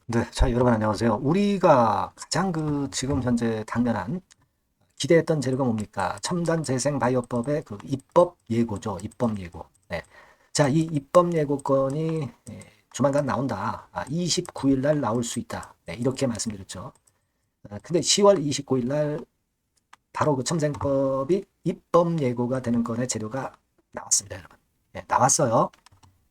네, 자, 여러분 안녕하세요. 우리가 가장 지금 현재 당면한 기대했던 재료가 뭡니까? 첨단 재생 바이오법의 입법 예고죠. 입법 예고. 네. 자, 이 입법 예고건이 조만간 나온다. 29일 날 나올 수 있다. 네, 이렇게 말씀드렸죠. 근데 10월 29일 날 바로 그 첨생법이 입법 예고가 되는 건의 재료가 나왔습니다, 여러분. 네, 나왔어요.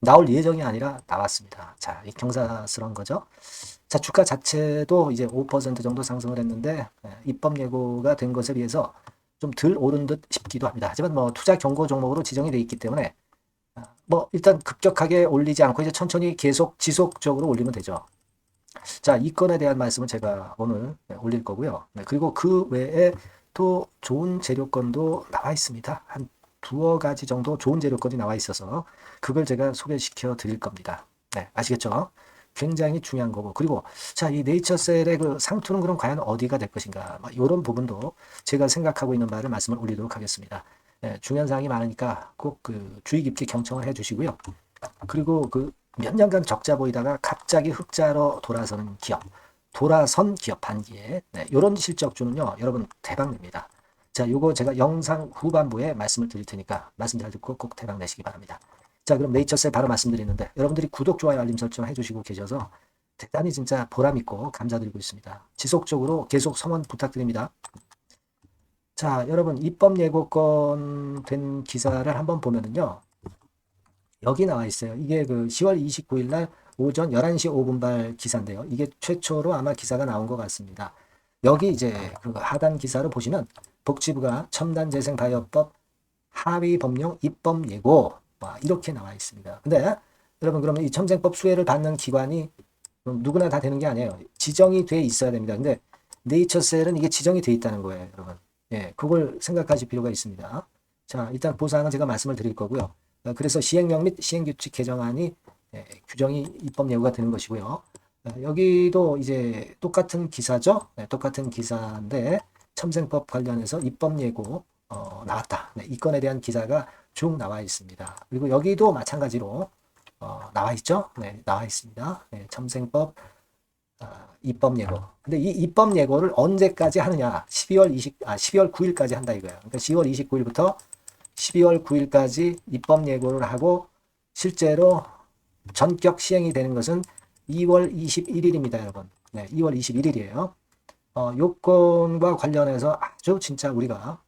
나올 예정이 아니라 나왔습니다. 자, 이 경사스러운 거죠. 자, 주가 자체도 이제 5% 정도 상승을 했는데 입법 예고가 된 것에 비해서 좀 덜 오른 듯 싶기도 합니다. 하지만 뭐 투자 경고 종목으로 지정이 돼 있기 때문에 뭐 일단 급격하게 올리지 않고 이제 천천히 계속 지속적으로 올리면 되죠. 자, 이 건에 대한 말씀은 제가 오늘 올릴 거고요. 네, 그리고 그 외에 또 좋은 재료건도 나와 있습니다. 한 두어 가지 정도 좋은 재료건이 나와 있어서 그걸 제가 소개시켜 드릴 겁니다. 네, 아시겠죠? 굉장히 중요한 거고. 그리고 자, 이 네이처셀의 그 상투는 그럼 과연 어디가 될 것인가? 이런 부분도 제가 생각하고 있는 바를 말씀을 올리도록 하겠습니다. 네, 중요한 사항이 많으니까 꼭 주의 깊게 경청을 해 주시고요. 그리고 몇 년간 적자 보이다가 갑자기 흑자로 돌아서는 기업, 돌아선 기업 반기에 네, 이런 실적주는요, 여러분 대박 냅니다. 자, 요거 제가 영상 후반부에 말씀을 드릴 테니까 말씀 잘 듣고 꼭 대박 내시기 바랍니다. 자, 그럼 네이처셀 바로 말씀드리는데 여러분들이 구독, 좋아요, 알림 설정 해주시고 계셔서 대단히 진짜 보람있고 감사드리고 있습니다. 지속적으로 계속 성원 부탁드립니다. 자, 여러분 입법 예고권 된 기사를 한번 보면은요. 여기 나와 있어요. 이게 10월 29일 날 오전 11시 5분발 기사인데요. 이게 최초로 아마 기사가 나온 것 같습니다. 여기 이제 그 하단 기사를 보시면 복지부가 첨단재생바이오법 하위 법령 입법 예고 이렇게 나와 있습니다. 근데 여러분 그러면 이 첨생법 수혜를 받는 기관이 누구나 다 되는 게 아니에요. 지정이 돼 있어야 됩니다. 근데 네이처셀은 이게 지정이 돼 있다는 거예요, 여러분. 예, 그걸 생각하실 필요가 있습니다. 자, 일단 보상은 제가 말씀을 드릴 거고요. 그래서 시행령 및 시행규칙 개정안이 규정이 입법 예고가 되는 것이고요. 여기도 이제 똑같은 기사죠. 네, 똑같은 기사인데 첨생법 관련해서 입법 예고 나왔다. 네, 이 건에 대한 기사가 쭉 나와 있습니다. 그리고 여기도 마찬가지로 나와 있죠. 네, 나와 있습니다. 네, 첨생법 입법 예고. 근데 이 입법 예고를 언제까지 하느냐? 12월 9일까지 한다 이거예요. 그러니까 10월 29일부터 12월 9일까지 입법 예고를 하고 실제로 전격 시행이 되는 것은 2월 21일입니다, 여러분. 네, 2월 21일이에요. 요건과 관련해서 아주 진짜 우리가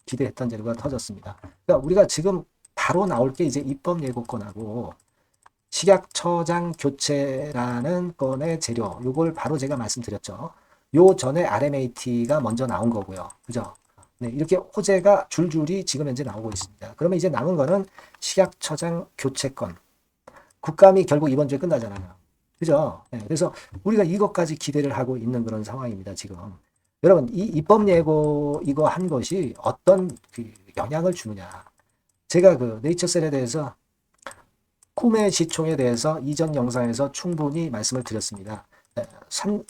기대했던 재료가 터졌습니다. 그러니까 우리가 지금 바로 나올 게 이제 입법 예고건하고 식약처장 교체라는 건의 재료, 요걸 바로 제가 말씀드렸죠. 요 전에 RMAT가 먼저 나온 거고요. 그죠? 네, 이렇게 호재가 줄줄이 지금 현재 나오고 있습니다. 그러면 이제 남은 거는 식약처장 교체건. 국감이 결국 이번 주에 끝나잖아요. 그죠? 네, 그래서 우리가 이것까지 기대를 하고 있는 그런 상황입니다, 지금. 여러분, 이 입법 예고 이거 한 것이 어떤 영향을 주느냐. 제가 네이처셀에 대해서 꿈의 시총에 대해서 이전 영상에서 충분히 말씀을 드렸습니다.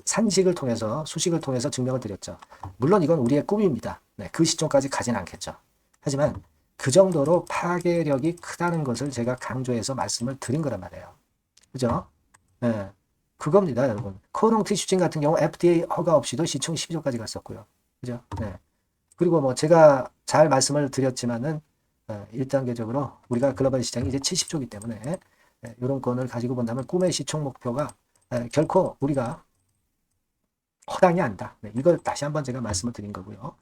산식을 통해서 수식을 통해서 증명을 드렸죠. 물론 이건 우리의 꿈입니다. 네, 그 시점까지 가진 않겠죠. 하지만 그 정도로 파괴력이 크다는 것을 제가 강조해서 말씀을 드린 거란 말이에요. 그죠? 네, 그겁니다, 여러분. 코롱 티슈진 같은 경우 FDA 허가 없이도 시총 12조까지 갔었고요. 그죠? 네. 그리고 뭐 제가 잘 말씀을 드렸지만은 1단계적으로 우리가 글로벌 시장이 이제 70조이기 때문에 이런 건을 가지고 본다면 꿈의 시총 목표가 결코 우리가 허당이 아니다. 네, 이걸 다시 한번 제가 말씀을 드린 거고요.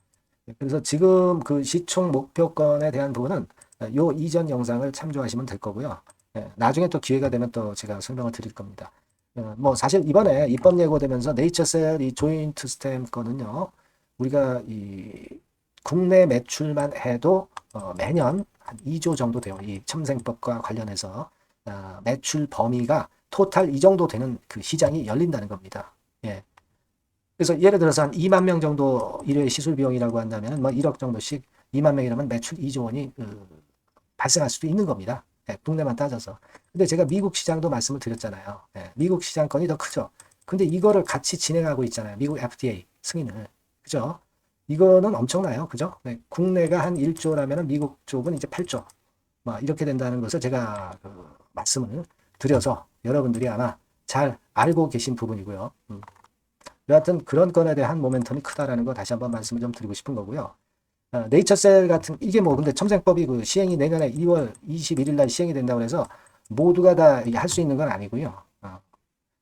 그래서 지금 그 시총 목표권에 대한 부분은 요 이전 영상을 참조하시면 될 거고요. 나중에 또 기회가 되면 또 제가 설명을 드릴 겁니다. 뭐 사실 이번에 입법 예고되면서 네이처셀 이 조인트 스탬 거는요. 우리가 이 국내 매출만 해도 매년 한 2조 정도 돼요. 이 첨생법과 관련해서 매출 범위가 토탈 이 정도 되는 그 시장이 열린다는 겁니다. 예. 그래서 예를 들어서 한 2만 명 정도 일회 시술 비용이라고 한다면 뭐 1억 정도씩 2만 명이라면 매출 2조 원이 발생할 수도 있는 겁니다. 예, 국내만 따져서. 근데 제가 미국 시장도 말씀을 드렸잖아요. 예, 미국 시장 건이 더 크죠. 근데 이거를 같이 진행하고 있잖아요. 미국 FDA 승인을. 그죠? 이거는 엄청나요. 그죠? 네, 국내가 한 1조라면 미국 쪽은 이제 8조. 막 이렇게 된다는 것을 제가 말씀을 드려서 여러분들이 아마 잘 알고 계신 부분이고요. 여하튼 그런 건에 대한 모멘텀이 크다라는 거 다시 한번 말씀을 좀 드리고 싶은 거고요. 네이처셀 같은 이게 뭐 근데 첨생법이 그 시행이 내년에 2월 21일 날 시행이 된다고 해서 모두가 다 할 수 있는 건 아니고요.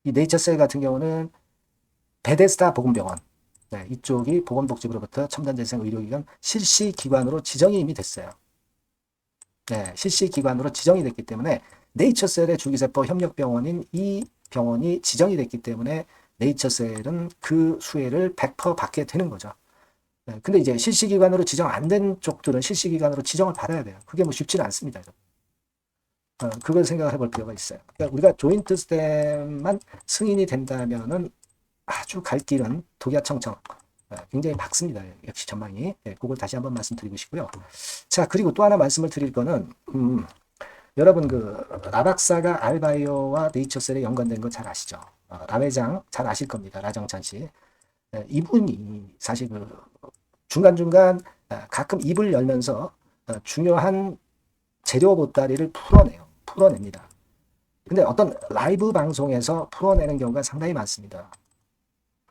이 네이처셀 같은 경우는 베데스다 보건병원, 네, 이쪽이 보건복지부로부터 첨단재생 의료기관 실시기관으로 지정이 이미 됐어요. 네, 실시기관으로 지정이 됐기 때문에 네이처셀의 줄기세포 협력병원인 이 병원이 지정이 됐기 때문에 네이처셀은 그 수혜를 100% 받게 되는 거죠. 네, 근데 이제 실시기관으로 지정 안 된 쪽들은 실시기관으로 지정을 받아야 돼요. 그게 뭐 쉽지는 않습니다. 그걸 생각을 해볼 필요가 있어요. 그러니까 우리가 조인트 스템만 승인이 된다면은 아주 갈 길은 독야청청 굉장히 밝습니다. 역시 전망이. 네, 그걸 다시 한번 말씀드리고 싶고요. 자, 그리고 또 하나 말씀을 드릴 거는 여러분 그 라박사가 알바이오와 네이처셀에 연관된 거 잘 아시죠? 라 회장 잘 아실 겁니다. 라정찬 씨. 이분이 사실 그 중간중간 가끔 입을 열면서 중요한 재료 보따리를 풀어냅니다. 근데 어떤 라이브 방송에서 풀어내는 경우가 상당히 많습니다.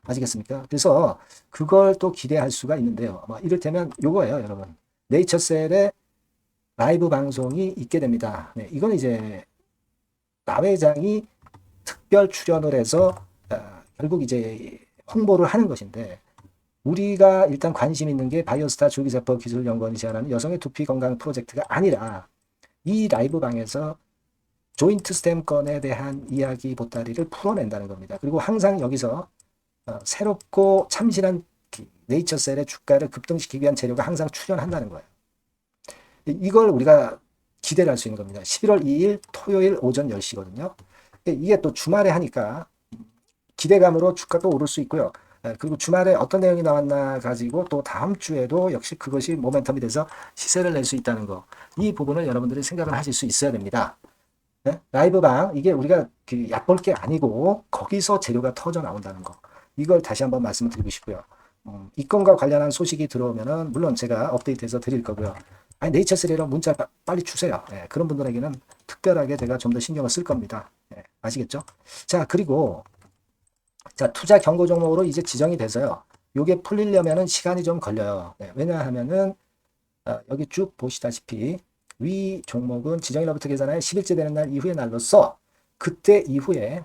아시겠습니까? 그래서 그걸 또 기대할 수가 있는데요. 이를테면 요거예요, 여러분. 네이처셀의 라이브 방송이 있게 됩니다. 네, 이건 이제 나 회장이 특별 출연을 해서 결국 이제 홍보를 하는 것인데 우리가 일단 관심 있는 게 바이오스타 줄기세포 기술연구원이 제안하는 여성의 두피 건강 프로젝트가 아니라 이 라이브 방에서 조인트 스템 건에 대한 이야기 보따리를 풀어낸다는 겁니다. 그리고 항상 여기서 새롭고 참신한 네이처셀의 주가를 급등시키기 위한 재료가 항상 출연한다는 거예요. 이걸 우리가 기대를 할 수 있는 겁니다. 11월 2일 토요일 오전 10시거든요. 이게 또 주말에 하니까 기대감으로 주가도 오를 수 있고요. 그리고 주말에 어떤 내용이 나왔나 가지고 또 다음 주에도 역시 그것이 모멘텀이 돼서 시세를 낼 수 있다는 거. 이 부분을 여러분들이 생각을 하실 수 있어야 됩니다. 네? 라이브방 이게 우리가 그 얕볼 게 아니고 거기서 재료가 터져 나온다는 거. 이걸 다시 한번 말씀을 드리고 싶고요. 이 건과 관련한 소식이 들어오면은 물론 제가 업데이트해서 드릴 거고요. 아니 네이처셀이랑 문자 빨리 주세요. 네, 그런 분들에게는 특별하게 제가 좀 더 신경을 쓸 겁니다. 네, 아시겠죠? 자, 그리고 자, 투자 경고 종목으로 이제 지정이 돼서요. 요게 풀리려면은 시간이 좀 걸려요. 네, 왜냐하면은 여기 쭉 보시다시피 위 종목은 지정일로부터 계산하여 10일째 되는 날 이후의 날로서 그때 이후에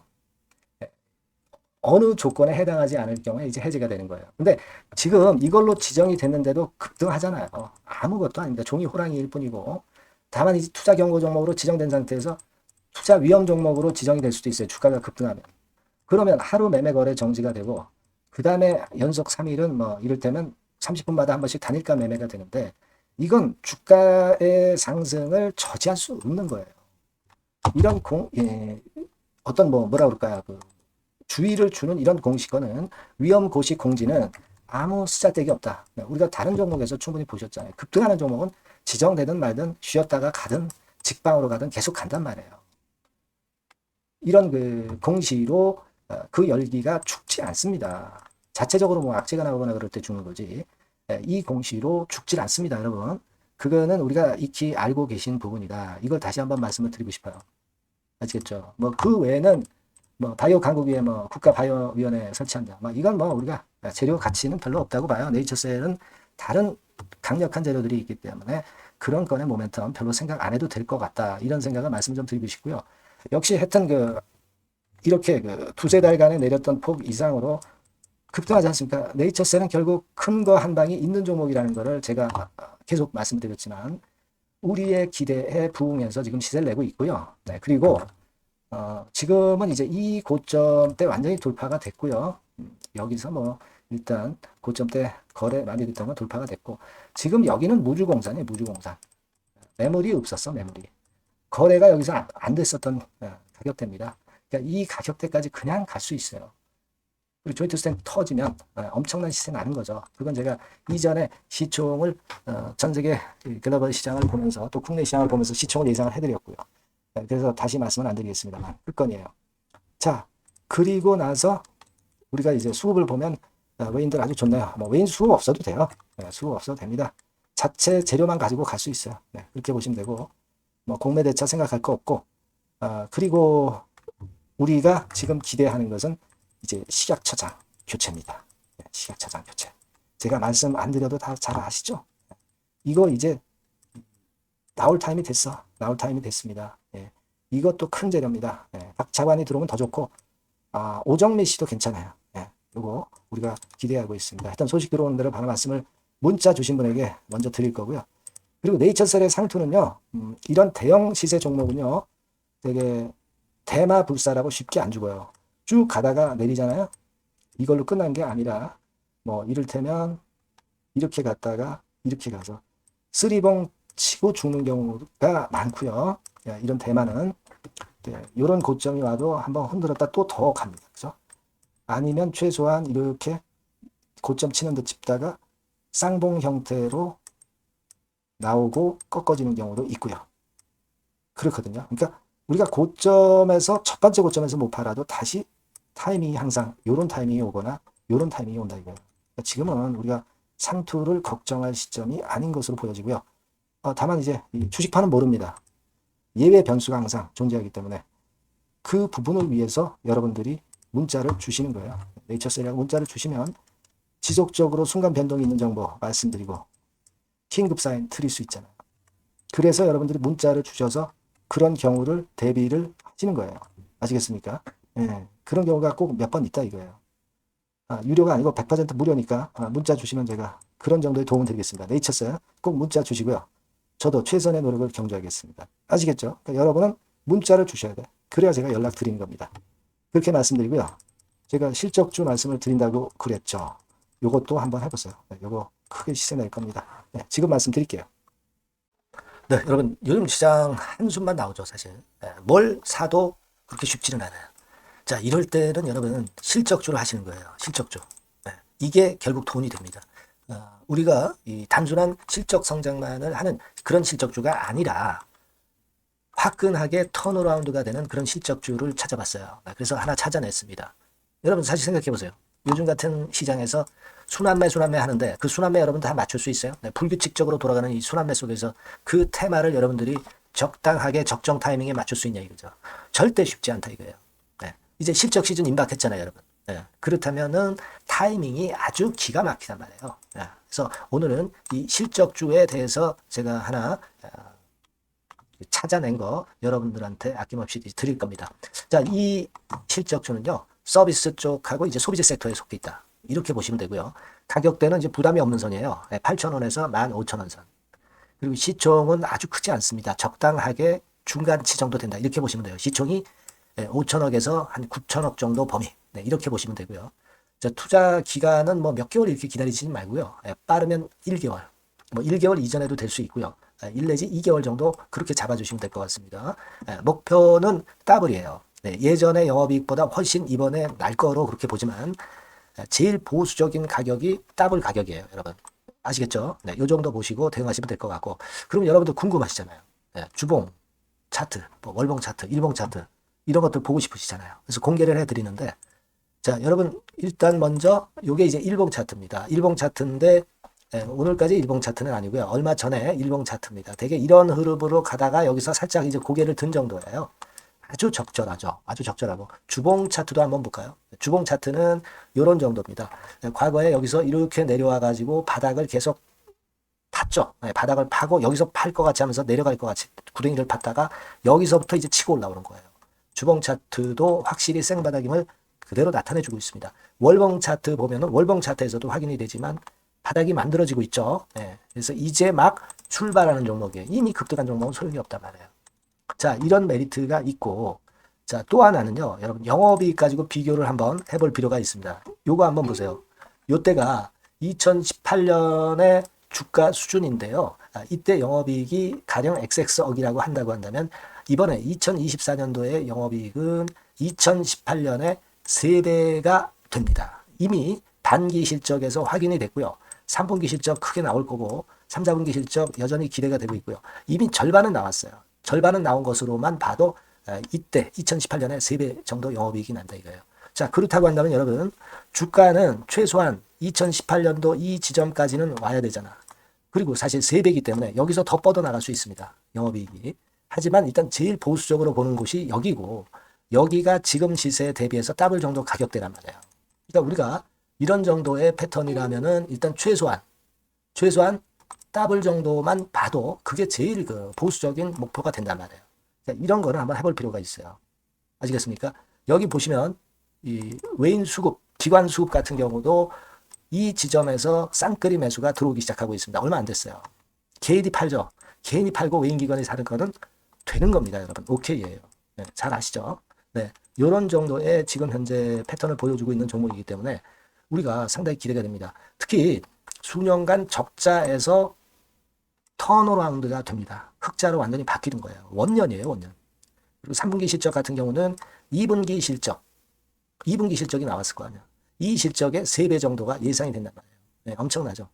어느 조건에 해당하지 않을 경우에 이제 해제가 되는 거예요. 근데 지금 이걸로 지정이 됐는데도 급등하잖아요. 아무것도 아닙니다. 종이 호랑이일 뿐이고 다만 이제 투자 경고 종목으로 지정된 상태에서 투자 위험 종목으로 지정이 될 수도 있어요. 주가가 급등하면. 그러면 하루 매매 거래 정지가 되고 그 다음에 연속 3일은 뭐 이를테면 30분마다 한 번씩 단일가 매매가 되는데 이건 주가의 상승을 저지할 수 없는 거예요. 이런 어떤 뭐라 그럴까요? 그 주의를 주는 이런 공시권은 위험 고시 공지는 아무 쓰잘데기 없다. 우리가 다른 종목에서 충분히 보셨잖아요. 급등하는 종목은 지정되든 말든 쉬었다가 가든 직방으로 가든 계속 간단 말이에요. 이런 그 공시로 그 열기가 죽지 않습니다. 자체적으로 뭐 악재가 나오거나 그럴 때 주는 거지. 이 공시로 죽질 않습니다, 여러분. 그거는 우리가 익히 알고 계신 부분이다. 이걸 다시 한번 말씀을 드리고 싶어요. 아시겠죠? 뭐 그 외에는 뭐 바이오 강국위에 뭐 국가 바이오위원회 설치한다. 뭐 이건 뭐 우리가 재료 가치는 별로 없다고 봐요. 네이처셀은 다른 강력한 재료들이 있기 때문에 그런 건의 모멘텀 별로 생각 안 해도 될 것 같다. 이런 생각을 말씀 좀 드리고 싶고요. 역시 하여튼 이렇게 두세 달간에 내렸던 폭 이상으로 급등하지 않습니까? 네이처셀은 결국 큰 거 한 방이 있는 종목이라는 거를 제가 계속 말씀드렸지만 우리의 기대에 부응해서 지금 시세를 내고 있고요. 네, 그리고 지금은 이제 이 고점대 완전히 돌파가 됐고요. 여기서 뭐 일단 고점대 거래 많이 됐던 건 돌파가 됐고 지금 여기는 무주공산이에요. 무주공산. 매물이 없었어. 매물이. 거래가 여기서 안 됐었던 가격대입니다. 그러니까 이 가격대까지 그냥 갈 수 있어요. 그리고 조인트 스탠 터지면 엄청난 시세 나는 거죠. 그건 제가 이전에 시총을 전 세계 글로벌 시장을 보면서 또 국내 시장을 보면서 시총을 예상을 해드렸고요. 그래서 다시 말씀은 안 드리겠습니다만 끝건이에요. 자, 그리고 나서 우리가 이제 수급을 보면 외인들 아주 좋네요. 뭐 외인 수급 없어도 돼요. 수급 없어도 됩니다. 자체 재료만 가지고 갈 수 있어요. 그렇게 보시면 되고 뭐 공매대차 생각할 거 없고 그리고 우리가 지금 기대하는 것은 이제 식약처장 교체입니다. 식약처장 교체. 제가 말씀 안 드려도 다 잘 아시죠? 이거 이제 나올 타임이 됐어. 나올 타임이 됐습니다. 예. 이것도 큰 재료입니다. 예. 박 차관이 들어오면 더 좋고, 오정미 씨도 괜찮아요. 예. 요거 우리가 기대하고 있습니다. 하여튼 소식 들어오는 대로 바로 말씀을 문자 주신 분에게 먼저 드릴 거고요. 그리고 네이처셀의 상투는요, 이런 대형 시세 종목은요, 되게 대마불사라고 쉽게 안 죽어요. 쭉 가다가 내리잖아요. 이걸로 끝난 게 아니라, 뭐, 이를테면, 이렇게 갔다가, 이렇게 가서, 쓰리봉 치고 죽는 경우가 많고요. 이런 대만은, 이런 고점이 와도 한번 흔들었다 또 더 갑니다. 그죠? 아니면 최소한 이렇게 고점 치는 듯 짚다가 쌍봉 형태로 나오고 꺾어지는 경우도 있고요. 그렇거든요. 그러니까 우리가 고점에서 첫 번째 고점에서 못 팔아도 다시 타이밍이 항상 요런 타이밍이 오거나 요런 타이밍이 온다 이거예요. 그러니까 지금은 우리가 상투를 걱정할 시점이 아닌 것으로 보여지고요. 다만 이제 주식파는 모릅니다. 예외 변수가 항상 존재하기 때문에 그 부분을 위해서 여러분들이 문자를 주시는 거예요. 네이처셀이라고 문자를 주시면 지속적으로 순간 변동이 있는 정보 말씀드리고 긴급 사인 드릴 수 있잖아요. 그래서 여러분들이 문자를 주셔서 그런 경우를 대비를 하시는 거예요. 아시겠습니까? 예, 그런 경우가 꼭 몇 번 있다 이거예요. 유료가 아니고 100% 무료니까 문자 주시면 제가 그런 정도의 도움을 드리겠습니다. 네이처셀 꼭 문자 주시고요. 저도 최선의 노력을 경주하겠습니다. 아시겠죠? 그러니까 여러분은 문자를 주셔야 돼. 그래야 제가 연락 드리는 겁니다. 그렇게 말씀드리고요. 제가 실적주 말씀을 드린다고 그랬죠. 요것도 한번 해보세요. 요거 크게 시세 낼 겁니다. 네, 지금 말씀드릴게요. 네, 여러분 요즘 시장 한숨만 나오죠, 사실. 네, 뭘 사도 그렇게 쉽지는 않아요. 자, 이럴 때는 여러분 실적주를 하시는 거예요. 실적주. 네, 이게 결국 돈이 됩니다. 우리가 이 단순한 실적 성장만을 하는 그런 실적주가 아니라 화끈하게 턴어라운드가 되는 그런 실적주를 찾아봤어요. 그래서 하나 찾아냈습니다. 여러분 사실 생각해 보세요. 요즘 같은 시장에서 순환매 하는데 그 순환매 여러분 다 맞출 수 있어요? 네, 불규칙적으로 돌아가는 이 순환매 속에서 그 테마를 여러분들이 적당하게 적정 타이밍에 맞출 수 있냐 이거죠. 절대 쉽지 않다 이거예요. 네, 이제 실적 시즌 임박했잖아요, 여러분. 네, 그렇다면은 타이밍이 아주 기가 막히단 말이에요. 네, 그래서 오늘은 이 실적주에 대해서 제가 하나 찾아낸 거 여러분들한테 아낌없이 드릴 겁니다. 자, 이 실적주는요, 서비스 쪽하고 이제 소비재 섹터에 속해 있다. 이렇게 보시면 되고요. 가격대는 이제 부담이 없는 선이에요. 8,000원에서 15,000원 선. 그리고 시총은 아주 크지 않습니다. 적당하게 중간치 정도 된다. 이렇게 보시면 돼요. 시총이 5천억에서 한 9천억 정도 범위. 네, 이렇게 보시면 되고요. 자, 투자 기간은 뭐 몇 개월 이렇게 기다리지 말고요. 빠르면 1개월. 뭐 1개월 이전에도 될 수 있고요. 1 내지 2개월 정도 그렇게 잡아주시면 될 것 같습니다. 목표는 더블이에요. 네, 예전의 영업이익보다 훨씬 이번에 날 거로 그렇게 보지만 제일 보수적인 가격이 더블 가격이에요, 여러분. 아시겠죠? 네, 요 정도 보시고 대응하시면 될 것 같고. 그럼 여러분들 궁금하시잖아요. 네, 주봉 차트, 뭐 월봉 차트, 일봉 차트 이런 것들 보고 싶으시잖아요. 그래서 공개를 해드리는데, 자, 여러분 일단 먼저 요게 이제 일봉 차트입니다. 일봉 차트인데 오늘까지 일봉 차트는 아니고요. 얼마 전에 일봉 차트입니다. 되게 이런 흐름으로 가다가 여기서 살짝 이제 고개를 든 정도예요. 아주 적절하죠. 아주 적절하고. 주봉 차트도 한번 볼까요? 주봉 차트는 이런 정도입니다. 과거에 여기서 이렇게 내려와 가지고 바닥을 계속 팠죠. 바닥을 파고 여기서 팔 것 같이 하면서 내려갈 것 같이 구덩이를 팠다가 여기서부터 이제 치고 올라오는 거예요. 주봉 차트도 확실히 생바닥임을 그대로 나타내주고 있습니다. 월봉 차트 보면은 월봉 차트에서도 확인이 되지만 바닥이 만들어지고 있죠. 그래서 이제 막 출발하는 종목이에요. 이미 급등한 종목은 소용이 없단 말이에요. 자, 이런 메리트가 있고, 자, 또 하나는요, 여러분, 영업이익 가지고 비교를 한번 해볼 필요가 있습니다. 요거 한번 보세요. 요때가 2018년의 주가 수준인데요. 이때 영업이익이 가령 XX억이라고 한다고 한다면, 이번에 2024년도의 영업이익은 2018년에 3배가 됩니다. 이미 단기 실적에서 확인이 됐고요. 3분기 실적 크게 나올 거고, 3, 4분기 실적 여전히 기대가 되고 있고요. 이미 절반은 나왔어요. 절반은 나온 것으로만 봐도 이때 2018년에 3배 정도 영업이익이 난다 이거예요. 자, 그렇다고 한다면 여러분 주가는 최소한 2018년도 이 지점까지는 와야 되잖아. 그리고 사실 3배이기 때문에 여기서 더 뻗어나갈 수 있습니다. 영업이익이. 하지만 일단 제일 보수적으로 보는 곳이 여기고 여기가 지금 시세에 대비해서 더블 정도 가격대란 말이에요. 그러니까 우리가 이런 정도의 패턴이라면은 일단 최소한 더블 정도만 봐도 그게 제일 그 보수적인 목표가 된단 말이에요. 그러니까 이런 거를 한번 해볼 필요가 있어요. 아시겠습니까? 여기 보시면 이 외인 수급, 기관 수급 같은 경우도 이 지점에서 쌍끌이 매수가 들어오기 시작하고 있습니다. 얼마 안 됐어요. 개인이 팔죠. 개인이 팔고 외인 기관이 사는 거는 되는 겁니다, 여러분. 오케이예요. 네, 잘 아시죠? 네, 이런 정도의 지금 현재 패턴을 보여주고 있는 종목이기 때문에 우리가 상당히 기대가 됩니다. 특히 수년간 적자에서 턴어라운드가 됩니다. 흑자로 완전히 바뀌는 거예요. 원년이에요, 원년. 그리고 3분기 실적 같은 경우는 2분기 실적이 나왔을 거 아니야. 이 실적의 3배 정도가 예상이 된단 말이에요. 네, 엄청나죠.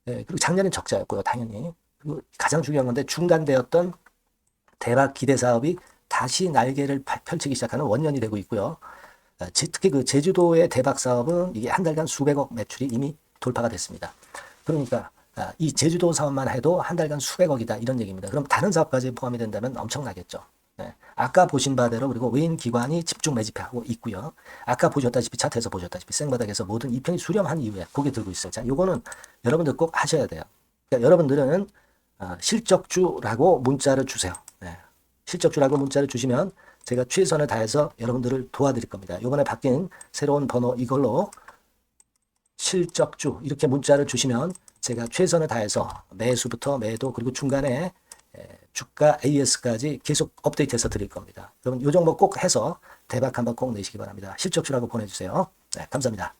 네, 그리고 작년엔 적자였고요, 당연히. 그리고 가장 중요한 건데 중단되었던 대박 기대 사업이 다시 날개를 펼치기 시작하는 원년이 되고 있고요. 특히 그 제주도의 대박 사업은 이게 한 달간 수백억 매출이 이미 돌파가 됐습니다. 그러니까 이 제주도 사업만 해도 한 달간 수백억이다 이런 얘기입니다. 그럼 다른 사업까지 포함이 된다면 엄청나겠죠. 네. 아까 보신 바대로 그리고 외인 기관이 집중 매집하고 있고요. 아까 보셨다시피 차트에서 보셨다시피 생바닥에서 모든 이평이 수렴한 이후에 고개 들고 있어요. 자, 요거는 여러분들 꼭 하셔야 돼요. 그러니까 여러분들은 실적주라고 문자를 주세요. 네. 실적주라고 문자를 주시면 제가 최선을 다해서 여러분들을 도와드릴 겁니다. 이번에 바뀐 새로운 번호 이걸로 실적주 이렇게 문자를 주시면 제가 최선을 다해서 매수부터 매도 그리고 중간에 주가 AS까지 계속 업데이트해서 드릴 겁니다. 여러분 이 종목 꼭 해서 대박 한번 꼭 내시기 바랍니다. 실적주라고 보내주세요. 네, 감사합니다.